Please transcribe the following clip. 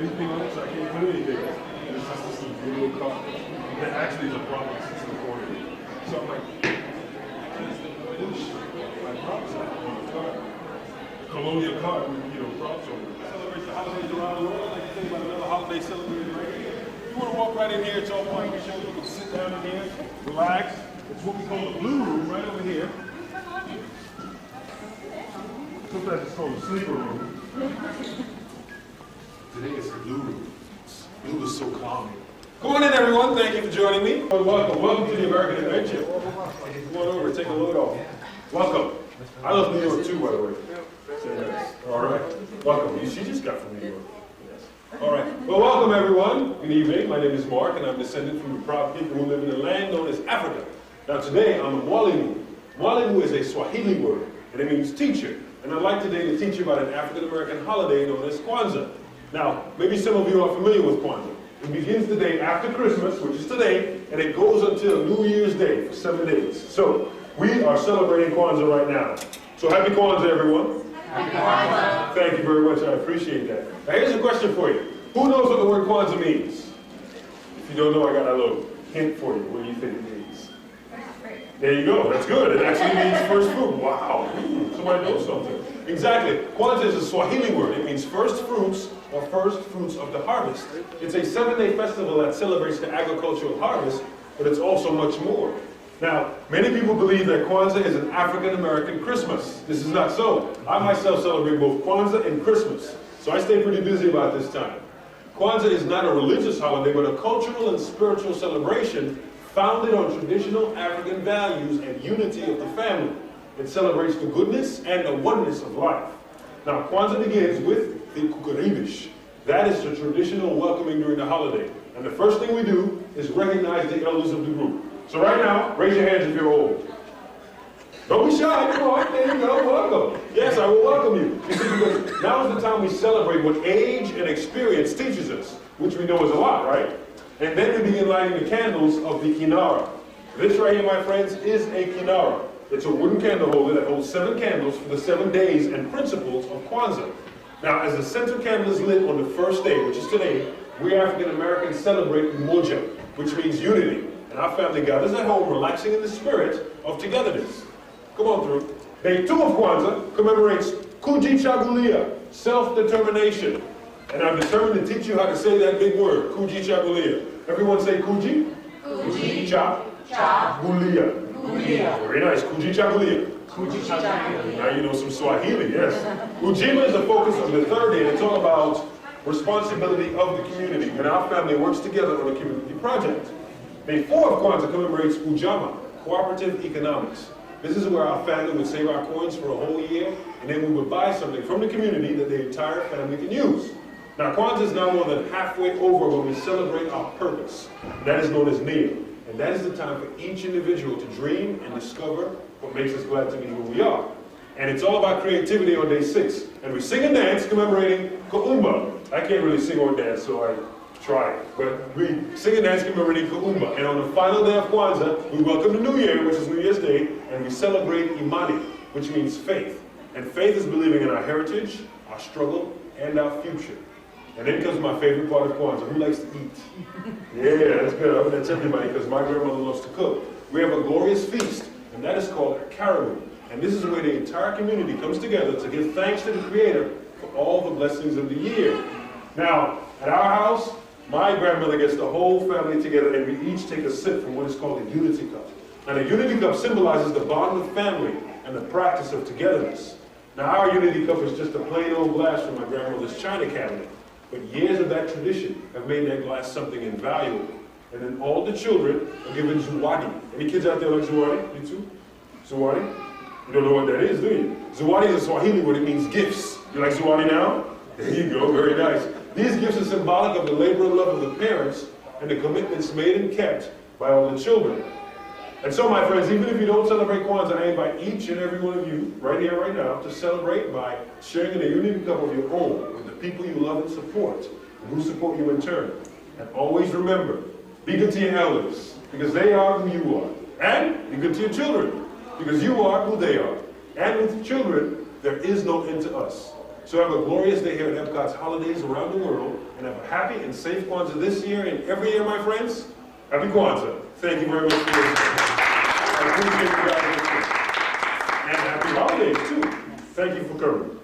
anything on it, so I can't put anything. And it's just this little card that actually is a prop that sits in the corner. So I'm like, push my props out on the card. Colonial card with, props on it. Celebrates the holidays around the world. Like you think about another holiday celebrated right here. You want to walk right in here, it's all white. You can sit down in here, relax. It's what we call the blue room right over here. Sometimes it's called the sleeper room. Today it's the blue room. Blue is so calming. Come on in, everyone. Thank you for joining me. Welcome to the American Adventure. Come on over, take a load off. Welcome. I love New York too, by the way. All right. Welcome. She just got from New York. All right. Well, welcome, everyone. Good evening. My name is Mark, and I'm descended from the proud people who live in the land known as Africa. Now, today, I'm a mwalimu. Mwalimu is a Swahili word, and it means teacher. And I'd like today to teach you about an African-American holiday known as Kwanzaa. Now, maybe some of you are familiar with Kwanzaa. It begins the day after Christmas, which is today, and it goes until New Year's Day for 7 days. So, we are celebrating Kwanzaa right now. So, happy Kwanzaa, everyone. Happy Kwanzaa. Thank you very much. I appreciate that. Now, here's a question for you. Who knows what the word Kwanzaa means? If you don't know, I got a little hint for you. What do you think it means? There you go. That's good. It actually means first fruit. Wow. Somebody knows something. Exactly. Kwanzaa is a Swahili word. It means first fruits or first fruits of the harvest. It's a 7-day festival that celebrates the agricultural harvest, but it's also much more. Now, many people believe that Kwanzaa is an African-American Christmas. This is not so. I myself celebrate both Kwanzaa and Christmas, so I stay pretty busy about this time. Kwanzaa is not a religious holiday, but a cultural and spiritual celebration founded on traditional African values and unity of the family. It celebrates the goodness and the oneness of life. Now, Kwanzaa begins with the kukaribish. That is the traditional welcoming during the holiday. And the first thing we do is recognize the elders of the group. So right now, raise your hands if you're old. Don't be shy, come on, there you go, welcome. Yes, I will welcome you. You see, because now is the time we celebrate what age and experience teaches us, which we know is a lot, right? And then we begin lighting the candles of the kinara. This right here, my friends, is a kinara. It's a wooden candle holder that holds 7 candles for the 7 days and principles of Kwanzaa. Now, as the center candle is lit on the first day, which is today, we African Americans celebrate umoja, which means unity. And our family gathers at home, relaxing in the spirit of togetherness. Come on through. Day 2 of Kwanzaa commemorates kujichagulia, self-determination. And I'm determined to teach you how to say that big word, kujichagulia. Everyone say kuji? Kujichagulia. Very nice, kujichagulia. Now you know some Swahili, yes. Ujima is the focus of the 3rd day, and it's all about responsibility of the community. And our family works together on a community project. Day 4 of Kwanzaa commemorates Ujama, cooperative economics. This is where our family would save our coins for a whole year, and then we would buy something from the community that the entire family can use. Now, Kwanzaa is now more than halfway over when we celebrate our purpose. That is known as Nia. And that is the time for each individual to dream and discover what makes us glad to be who we are. And it's all about creativity on day 6. And we sing and dance commemorating Kuumba. I can't really sing or dance, so I try. But we sing and dance commemorating Kuumba. And on the final day of Kwanzaa, we welcome the New Year, which is New Year's Day, and we celebrate Imani, which means faith. And faith is believing in our heritage, our struggle, and our future. And then comes my favorite part of Kwanzaa. Who likes to eat? Yeah, that's good. I mean, that's everybody, because my grandmother loves to cook. We have a glorious feast, and that is called a karamu. And this is where the entire community comes together to give thanks to the Creator for all the blessings of the year. Now, at our house, my grandmother gets the whole family together, and we each take a sip from what is called a unity cup. And a unity cup symbolizes the bond of family and the practice of togetherness. Now, our unity cup is just a plain old glass from my grandmother's china cabinet. But years of that tradition have made that glass something invaluable. And then all the children are given zawadi. Any kids out there like zawadi? You too? Zawadi? You don't know what that is, do you? Zawadi is a Swahili word. It means gifts. You like zawadi now? There you go. Very nice. These gifts are symbolic of the labor and love of the parents and the commitments made and kept by all the children. And so, my friends, even if you don't celebrate Kwanzaa, I invite each and every one of you, right here, right now, to celebrate by sharing in a unity cup of your own with the people you love and support, and who support you in turn. And always remember, be good to your elders, because they are who you are. And be good to your children, because you are who they are. And with children, there is no end to us. So have a glorious day here at Epcot's holidays around the world, and have a happy and safe Kwanzaa this year and every year, my friends. Happy Kwanzaa. Thank you very much for listening. I appreciate you guys listening. And happy holidays, too. Thank you for coming.